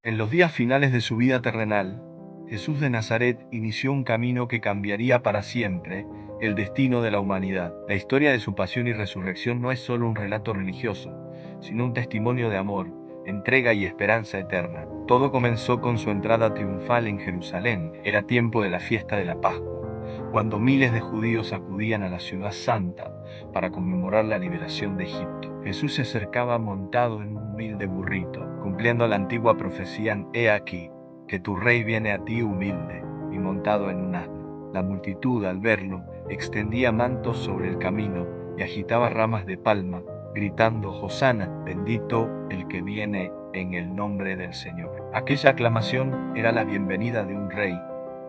En los días finales de su vida terrenal, Jesús de Nazaret inició un camino que cambiaría para siempre el destino de la humanidad. La historia de su pasión y resurrección no es solo un relato religioso, sino un testimonio de amor, entrega y esperanza eterna. Todo comenzó con su entrada triunfal en Jerusalén. Era tiempo de la fiesta de la Pascua, cuando miles de judíos acudían a la ciudad santa para conmemorar la liberación de Egipto. Jesús se acercaba montado en un humilde burrito, cumpliendo la antigua profecía: «He aquí, que tu rey viene a ti humilde y montado en un asno». La multitud, al verlo, extendía mantos sobre el camino y agitaba ramas de palma, gritando: «Hosana, bendito el que viene en el nombre del Señor». Aquella aclamación era la bienvenida de un rey,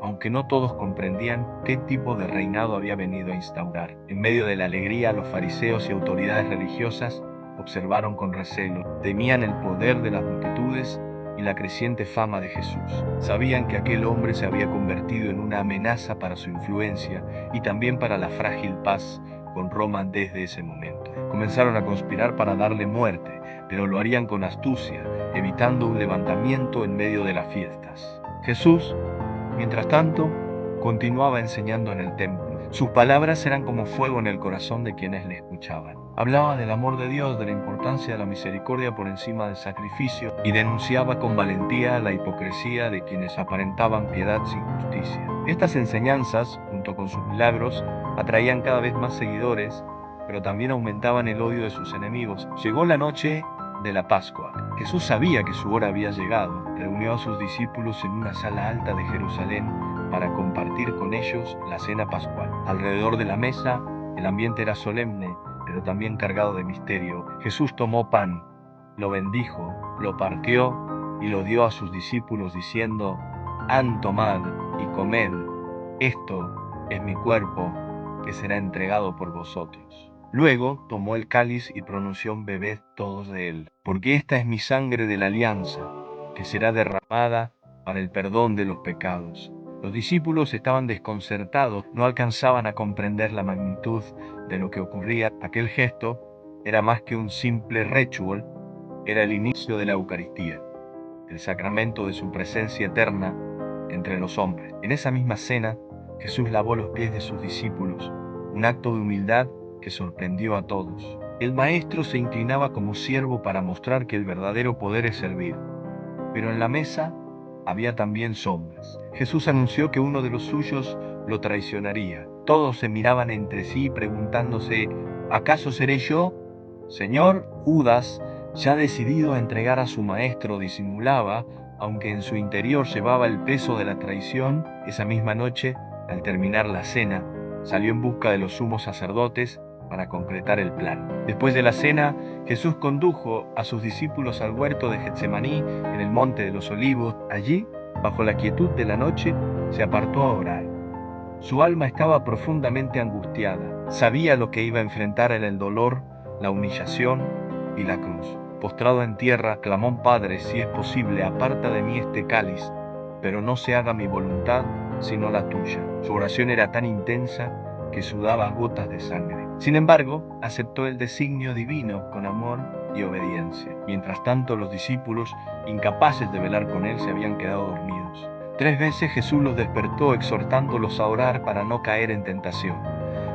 aunque no todos comprendían qué tipo de reinado había venido a instaurar. En medio de la alegría, los fariseos y autoridades religiosas observaron con recelo. Temían el poder de las multitudes y la creciente fama de Jesús. Sabían que aquel hombre se había convertido en una amenaza para su influencia y también para la frágil paz con Roma desde ese momento. Comenzaron a conspirar para darle muerte, pero lo harían con astucia, evitando un levantamiento en medio de las fiestas. Jesús, mientras tanto, continuaba enseñando en el templo. Sus palabras eran como fuego en el corazón de quienes le escuchaban. Hablaba del amor de Dios, de la importancia de la misericordia por encima del sacrificio, y denunciaba con valentía la hipocresía de quienes aparentaban piedad sin justicia. Estas enseñanzas, junto con sus milagros, atraían cada vez más seguidores, pero también aumentaban el odio de sus enemigos. Llegó la noche de la Pascua. Jesús sabía que su hora había llegado. Reunió a sus discípulos en una sala alta de Jerusalén para compartir con ellos la cena pascual. Alrededor de la mesa, el ambiente era solemne, pero también cargado de misterio. Jesús tomó pan, lo bendijo, lo partió y lo dio a sus discípulos diciendo: «Han tomad y comed, esto es mi cuerpo que será entregado por vosotros». Luego tomó el cáliz y pronunció: «Bebed todos de él, porque esta es mi sangre de la alianza, que será derramada para el perdón de los pecados». Los discípulos estaban desconcertados, no alcanzaban a comprender la magnitud de lo que ocurría. Aquel gesto era más que un simple ritual, era el inicio de la Eucaristía, el sacramento de su presencia eterna entre los hombres. En esa misma cena, Jesús lavó los pies de sus discípulos, un acto de humildad que sorprendió a todos. El maestro se inclinaba como siervo para mostrar que el verdadero poder es servir, pero en la mesa había también sombras. Jesús anunció que uno de los suyos lo traicionaría. Todos se miraban entre sí preguntándose: «¿Acaso seré yo?». Señor, Judas, ya decidido a entregar a su maestro, disimulaba, aunque en su interior llevaba el peso de la traición. Esa misma noche, al terminar la cena, salió en busca de los sumos sacerdotes para concretar el plan. Después de la cena, Jesús condujo a sus discípulos al huerto de Getsemaní, en el monte de los Olivos. Allí, bajo la quietud de la noche, se apartó a orar. Su alma estaba profundamente angustiada. Sabía lo que iba a enfrentar en el dolor, la humillación y la cruz. Postrado en tierra, clamó: «Padre, si es posible, aparta de mí este cáliz, pero no se haga mi voluntad, sino la tuya». Su oración era tan intensa que sudaba gotas de sangre. Sin embargo, aceptó el designio divino con amor y obediencia. Mientras tanto, los discípulos, incapaces de velar con él, se habían quedado dormidos. 3 veces Jesús los despertó, exhortándolos a orar para no caer en tentación.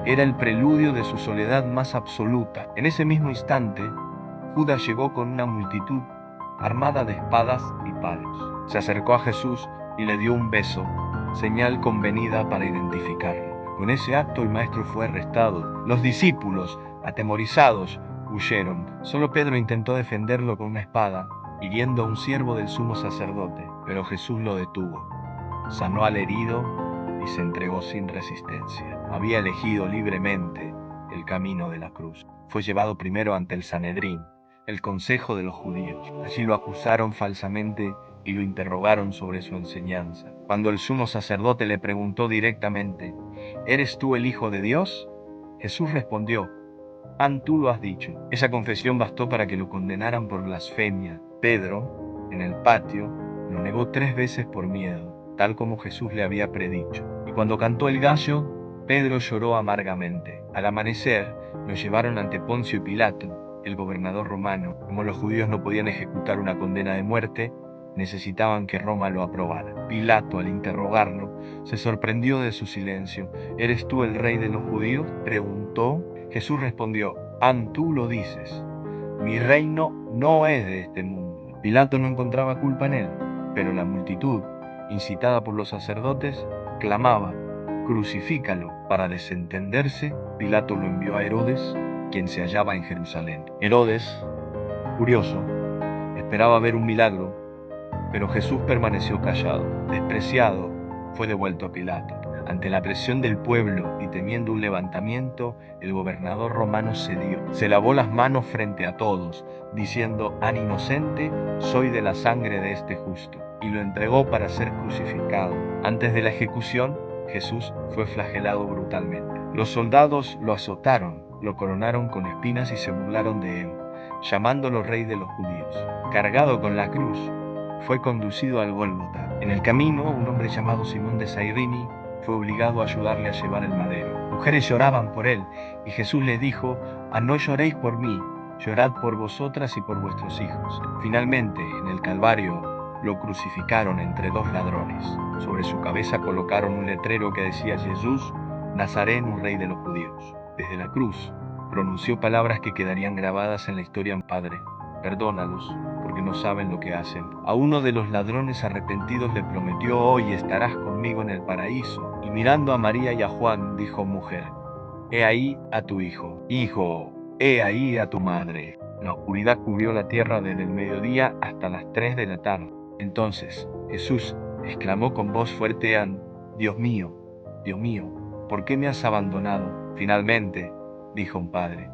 Era el preludio de su soledad más absoluta. En ese mismo instante, Judas llegó con una multitud armada de espadas y palos. Se acercó a Jesús y le dio un beso, señal convenida para identificarlo. Con ese acto el maestro fue arrestado. Los discípulos, atemorizados, huyeron. Solo Pedro intentó defenderlo con una espada, hiriendo a un siervo del sumo sacerdote, pero Jesús lo detuvo. Sanó al herido y se entregó sin resistencia. Había elegido libremente el camino de la cruz. Fue llevado primero ante el Sanedrín, el consejo de los judíos. Allí lo acusaron falsamente y lo interrogaron sobre su enseñanza. Cuando el sumo sacerdote le preguntó directamente: «¿Eres tú el Hijo de Dios?», Jesús respondió: «Tú lo has dicho». Esa confesión bastó para que lo condenaran por blasfemia. Pedro, en el patio, lo negó 3 veces por miedo, tal como Jesús le había predicho. Y cuando cantó el gallo, Pedro lloró amargamente. Al amanecer, lo llevaron ante Poncio Pilato, el gobernador romano. Como los judíos no podían ejecutar una condena de muerte, Necesitaban que Roma lo aprobara. Pilato, al interrogarlo, se sorprendió de su silencio. ¿Eres tú el rey de los judíos?, preguntó. Jesús respondió: tú lo dices. Mi reino no es de este mundo. Pilato no encontraba culpa en él, pero la multitud, incitada por los sacerdotes, clamaba: crucifícalo. Para desentenderse, Pilato lo envió a Herodes, quien se hallaba en Jerusalén. Herodes, curioso, esperaba ver un milagro, pero Jesús permaneció callado. Despreciado, fue devuelto a Pilato. Ante la presión del pueblo y temiendo un levantamiento, el gobernador romano cedió. Se lavó las manos frente a todos, diciendo: «An inocente soy de la sangre de este justo», y lo entregó para ser crucificado. Antes de la ejecución, Jesús fue flagelado brutalmente. Los soldados lo azotaron, lo coronaron con espinas y se burlaron de él, llamándolo rey de los judíos. Cargado con la cruz, fue conducido al Gólgota. En el camino, un hombre llamado Simón de Sairini fue obligado a ayudarle a llevar el madero. Mujeres lloraban por él, y Jesús les dijo: no lloréis por mí, llorad por vosotras y por vuestros hijos». Finalmente, en el Calvario, lo crucificaron entre dos ladrones. Sobre su cabeza colocaron un letrero que decía: Jesús Nazareno, rey de los judíos. Desde la cruz, pronunció palabras que quedarían grabadas en la historia: Padre, perdónalos, porque no saben lo que hacen. A uno de los ladrones arrepentidos le prometió: hoy estarás conmigo en el paraíso. Y mirando a María y a Juan, dijo: mujer, he ahí a tu hijo. Hijo, he ahí a tu madre. La oscuridad cubrió la tierra desde el mediodía hasta las 3 de la tarde. Entonces Jesús exclamó con voz fuerte: Dios mío, ¿por qué me has abandonado? Finalmente, dijo un padre: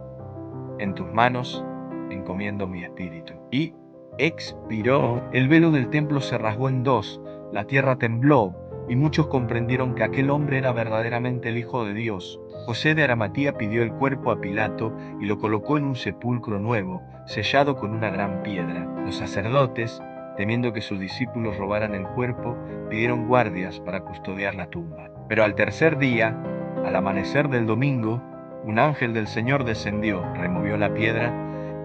en tus manos encomiendo mi espíritu. Y expiró. El velo del templo se rasgó en dos, la tierra tembló, y muchos comprendieron que aquel hombre era verdaderamente el Hijo de Dios. José de Arimatea pidió el cuerpo a Pilato y lo colocó en un sepulcro nuevo, sellado con una gran piedra. Los sacerdotes, temiendo que sus discípulos robaran el cuerpo, pidieron guardias para custodiar la tumba. Pero al tercer día, al amanecer del domingo, un ángel del Señor descendió, removió la piedra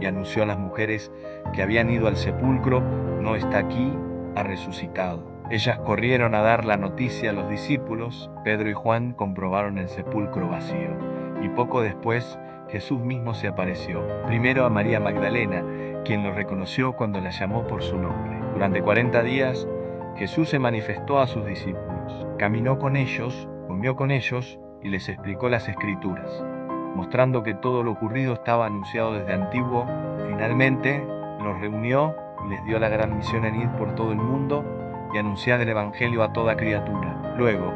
y anunció a las mujeres que habían ido al sepulcro: no está aquí, ha resucitado. Ellas corrieron a dar la noticia a los discípulos. Pedro y Juan comprobaron el sepulcro vacío, y poco después Jesús mismo se apareció, primero a María Magdalena, quien lo reconoció cuando la llamó por su nombre. Durante 40 días, Jesús se manifestó a sus discípulos, caminó con ellos, comió con ellos y les explicó las Escrituras, mostrando que todo lo ocurrido estaba anunciado desde antiguo. Finalmente los reunió y les dio la gran misión en ir por todo el mundo y anunciar el Evangelio a toda criatura. Luego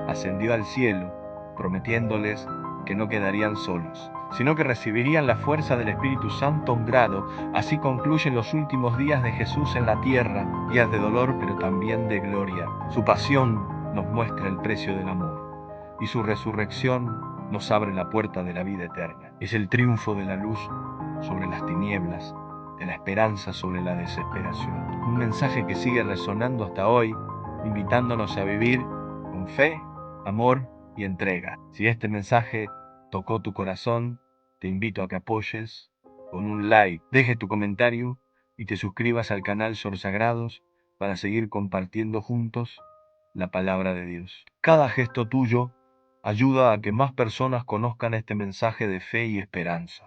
ascendió al cielo, prometiéndoles que no quedarían solos, sino que recibirían la fuerza del Espíritu Santo un grado. Así concluyen los últimos días de Jesús en la tierra, días de dolor pero también de gloria. Su pasión nos muestra el precio del amor, y su resurrección nos abre la puerta de la vida eterna. Es el triunfo de la luz sobre las tinieblas, de la esperanza sobre la desesperación. Un mensaje que sigue resonando hasta hoy, invitándonos a vivir con fe, amor y entrega. Si este mensaje tocó tu corazón, te invito a que apoyes con un like, dejes tu comentario y te suscribas al canal Sorsagrados para seguir compartiendo juntos la palabra de Dios. Cada gesto tuyo ayuda a que más personas conozcan este mensaje de fe y esperanza.